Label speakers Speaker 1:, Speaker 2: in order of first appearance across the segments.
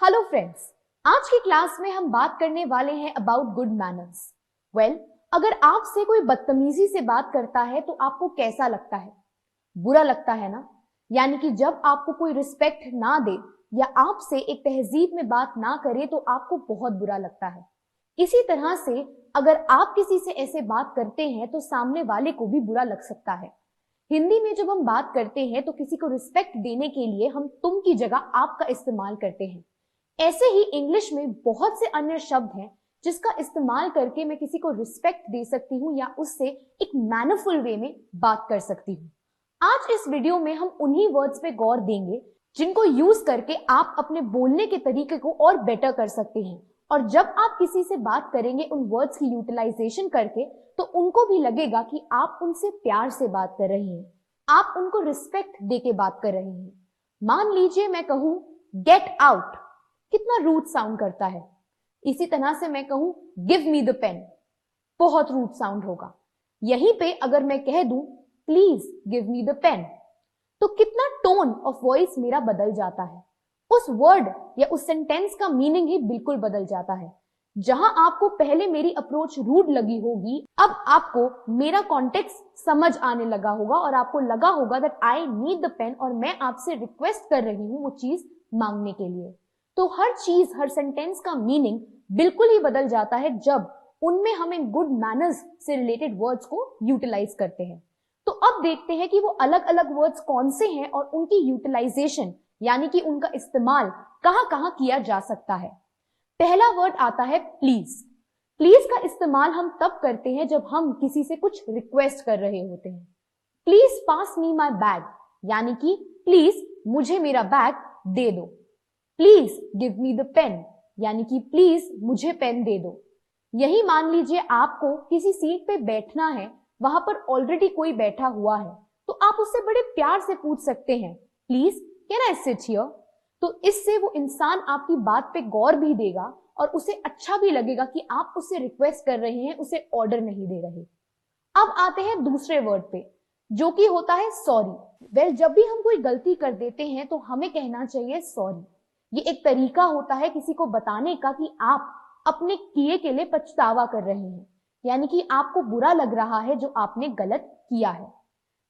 Speaker 1: Hello friends, आज की class में हम बात करने वाले हैं अबाउट गुड मैनर्स। अगर आपसे कोई बदतमीजी से बात करता है तो आपको कैसा लगता है? बुरा लगता है ना। यानी कि जब आपको कोई रिस्पेक्ट ना दे या आपसे एक तहजीब में बात ना करे तो आपको बहुत बुरा लगता है। इसी तरह से अगर आप किसी से ऐसे बात करते हैं तो सामने वाले को भी बुरा लग सकता है। हिंदी में जब हम बात करते हैं तो किसी को रिस्पेक्ट देने के लिए हम तुम की जगह आप का इस्तेमाल करते हैं। ऐसे ही इंग्लिश में बहुत से अन्य शब्द हैं जिसका इस्तेमाल करके मैं किसी को रिस्पेक्ट दे सकती हूँ या उससे एक मैनरफुल वे में बात कर सकती हूँ। आज इस वीडियो में हम उन्हीं वर्ड्स पे गौर देंगे जिनको यूज करके आप अपने बोलने के तरीके को और बेटर कर सकते हैं। और जब आप किसी से बात करेंगे उन वर्ड्स की यूटिलाइजेशन करके तो उनको भी लगेगा कि आप उनसे प्यार से बात कर रहे हैं, आप उनको रिस्पेक्ट दे के बात कर रहे हैं। मान लीजिए मैं कहूं गेट आउट, कितना रूड साउंड करता है। इसी तरह से मैं कहूं गिव मी द पेन, बहुत रूड साउंड होगा। यहीं पे अगर मैं कह दूं please give me the pen तो कितना टोन ऑफ वॉइस मेरा बदल जाता है। उस वर्ड या उस सेंटेंस का मीनिंग ही बिल्कुल बदल जाता है। जहां आपको पहले मेरी अप्रोच रूड लगी होगी, अब आपको मेरा कॉन्टेक्स्ट समझ आने लगा होगा और आपको लगा होगा that I need the pen और मैं आपसे रिक्वेस्ट कर रही हूं वो चीज मांगने के लिए। तो हर चीज, हर सेंटेंस का मीनिंग बिल्कुल ही बदल जाता है जब उनमें हम इन गुड मैनर्स से रिलेटेड वर्ड्स को यूटिलाइज करते हैं। तो अब देखते हैं कि वो अलग अलग वर्ड्स कौन से हैं और उनकी यूटिलाइजेशन यानी कि उनका इस्तेमाल कहां कहां किया जा सकता है। पहला वर्ड आता है प्लीज। प्लीज का इस्तेमाल हम तब करते हैं जब हम किसी से कुछ रिक्वेस्ट कर रहे होते हैं। Please pass me my bag, यानी कि प्लीज मुझे मेरा बैग दे दो। Please give me the pen, यानी कि प्लीज मुझे पेन दे दो। यही मान लीजिए आपको किसी सीट पे बैठना है, वहां पर ऑलरेडी कोई बैठा हुआ है तो आप उससे बड़े प्यार से पूछ सकते हैं please can I sit here. तो इससे वो इंसान आपकी बात पे गौर भी देगा और उसे अच्छा भी लगेगा कि आप उससे रिक्वेस्ट कर रहे हैं, उसे ऑर्डर नहीं दे रहे। अब आते हैं दूसरे वर्ड पे जो कि होता है सॉरी। जब भी हम कोई गलती कर देते हैं तो हमें कहना चाहिए सॉरी। ये एक तरीका होता है किसी को बताने का कि आप अपने किए के लिए पछतावा कर रहे हैं, यानी कि आपको बुरा लग रहा है जो आपने गलत किया है।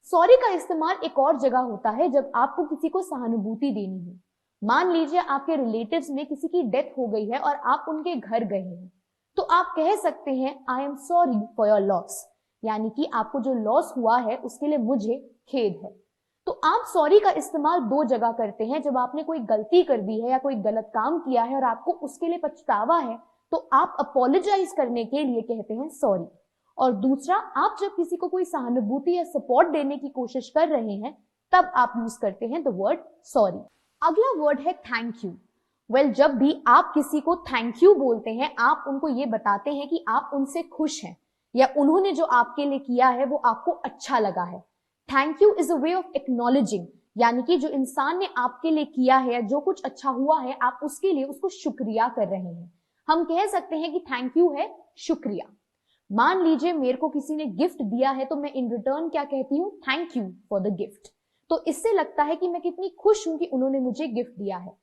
Speaker 1: सॉरी का इस्तेमाल एक और जगह होता है जब आपको किसी को सहानुभूति देनी है। मान लीजिए आपके रिलेटिव्स में किसी की डेथ हो गई है और आप उनके घर गए हैं, तो आप कह सकते हैं I am sorry for your loss, यानी कि आपको जो लॉस हुआ है उसके लिए मुझे खेद है। तो आप सॉरी का इस्तेमाल दो जगह करते हैं, जब आपने कोई गलती कर दी है या कोई गलत काम किया है और आपको उसके लिए पछतावा है तो आप अपोलोजाइज करने के लिए कहते हैं सॉरी। और दूसरा, आप जब किसी को कोई सहानुभूति या सपोर्ट देने की कोशिश कर रहे हैं तब आप यूज करते हैं द वर्ड सॉरी। अगला वर्ड है थैंक यू। जब भी आप किसी को थैंक यू बोलते हैं आप उनको ये बताते हैं कि आप उनसे खुश हैं या उन्होंने जो आपके लिए किया है वो आपको अच्छा लगा है। Thank you is a way of acknowledging, यानी कि जो इंसान ने आपके लिए किया है, जो कुछ अच्छा हुआ है, आप उसके लिए उसको शुक्रिया कर रहे हैं। हम कह सकते हैं कि थैंक यू है शुक्रिया। मान लीजिए मेरे को किसी ने गिफ्ट दिया है तो मैं इन रिटर्न क्या कहती हूँ, thank you for the gift. तो इससे लगता है कि मैं कितनी खुश हूं कि उन्होंने मुझे गिफ्ट दिया है।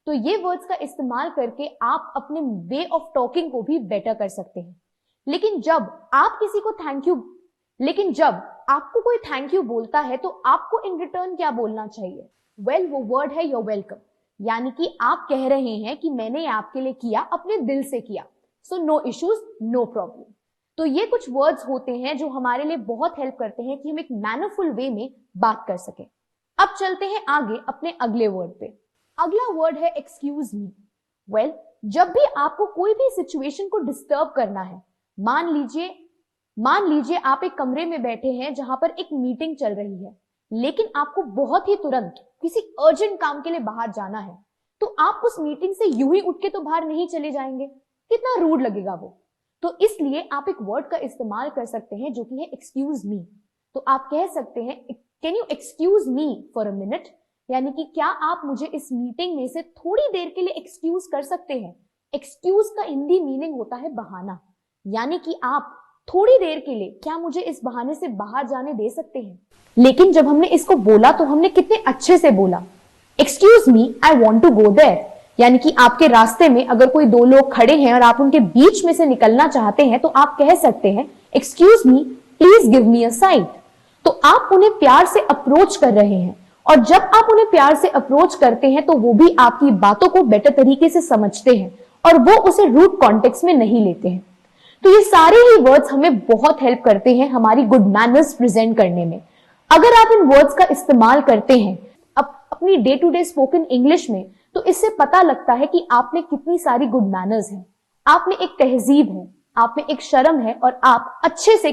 Speaker 1: तो ये वर्ड्स का इस्तेमाल करके आप अपने वे ऑफ टॉकिंग को भी बेटर कर सकते हैं। लेकिन जब आपको कोई थैंक यू बोलता है तो आपको इन रिटर्न क्या बोलना चाहिए? वो वर्ड है योर वेलकम, यानी कि आप कह रहे हैं कि मैंने आपके लिए किया, अपने दिल से किया, so no issues no problem. तो ये कुछ वर्ड्स होते हैं जो हमारे लिए बहुत हेल्प करते हैं कि हम एक मैनरफुल वे में बात कर सकें। अब चलते हैं आगे अपने अगले वर्ड पे। अगला वर्ड है एक्सक्यूज मी। जब भी आपको कोई भी सिचुएशन को डिस्टर्ब करना है, मान लीजिए आप एक कमरे में बैठे हैं जहां पर एक मीटिंग चल रही है लेकिन आपको बहुत ही तुरंत किसी अर्जेंट काम के लिए बाहर जाना है, तो आप उस मीटिंग से यूं ही उठ के तो बाहर नहीं चले जाएंगे, कितना रूड लगेगा वो। तो इसलिए आप एक वर्ड का इस्तेमाल कर सकते हैं जो कि है एक्सक्यूज मी। तो आप कह सकते हैं can you excuse me for a minute, यानी कि क्या आप मुझे इस मीटिंग में से थोड़ी देर के लिए एक्सक्यूज कर सकते हैं। एक्सक्यूज का हिंदी मीनिंग होता है बहाना, यानी कि आप थोड़ी देर के लिए क्या मुझे इस बहाने से बाहर जाने दे सकते हैं। लेकिन जब हमने इसको बोला तो हमने कितने अच्छे से बोला, excuse me I want to go there, यानी कि आपके रास्ते में अगर कोई दो लोग खड़े हैं और आप उनके बीच में से निकलना चाहते हैं तो आप कह सकते हैं, excuse me, please give me a side. तो आप उन्हें प्यार से अप्रोच कर रहे हैं, और जब आप उन्हें प्यार से अप्रोच करते हैं तो वो भी आपकी बातों को बेटर तरीके से समझते हैं और वो उसे रूड कॉन्टेक्स्ट में नहीं लेते हैं। तो ये सारे ही वर्ड्स हमें बहुत हेल्प करते हैं हमारी गुड मैनर्स प्रेजेंट करने में। अगर आप इन वर्ड्स का इस्तेमाल करते हैं अपनी day to day spoken English में, तो इससे पता लगता है कि आप में कितनी सारी गुड मैनर्स हैं, आप में एक तहजीब है, आप में एक शर्म है, और आप अच्छे से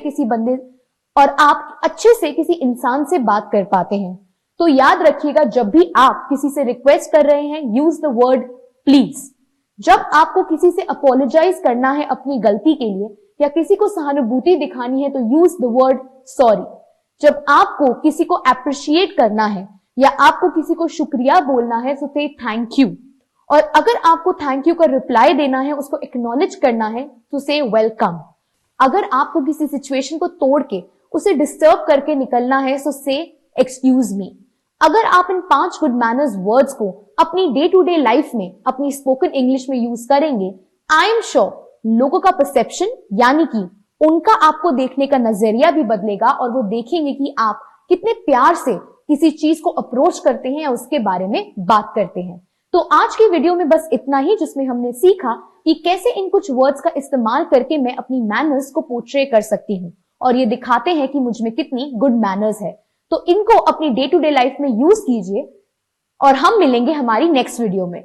Speaker 1: किसी इंसान से बात कर पाते हैं। तो याद रखिएगा, जब भी आप किसी से रिक्वेस्ट कर रहे हैं, यूज द वर्ड प्लीज। जब आपको किसी से अपोलोजाइज करना है अपनी गलती के लिए या किसी को सहानुभूति दिखानी है, तो यूज द वर्ड सॉरी। जब आपको किसी को अप्रिशिएट करना है या आपको किसी को शुक्रिया बोलना है, तो से थैंक यू। और अगर आपको थैंक यू का रिप्लाई देना है, उसको एक्नॉलेज करना है, तो से वेलकम। अगर आपको किसी सिचुएशन को तोड़ के उसे डिस्टर्ब करके निकलना है, तो से एक्सक्यूज मी। अगर आप इन 5 गुड मैनर्स वर्ड्स को अपनी डे टू डे लाइफ में, अपनी स्पोकन इंग्लिश में यूज करेंगे, आई एम श्योर लोगों का परसेप्शन यानी कि उनका आपको देखने का नजरिया भी बदलेगा और वो देखेंगे कि आप कितने प्यार से किसी चीज को अप्रोच करते हैं या उसके बारे में बात करते हैं। तो आज की वीडियो में बस इतना ही, जिसमें हमने सीखा कि कैसे इन कुछ वर्ड्स का इस्तेमाल करके मैं अपनी मैनर्स को पोर्ट्रे कर सकती हूँ और ये दिखाते हैं कि मुझ में कितनी गुड मैनर्स है। तो इनको अपनी डे टू डे लाइफ में यूज कीजिए और हम मिलेंगे हमारी नेक्स्ट वीडियो में।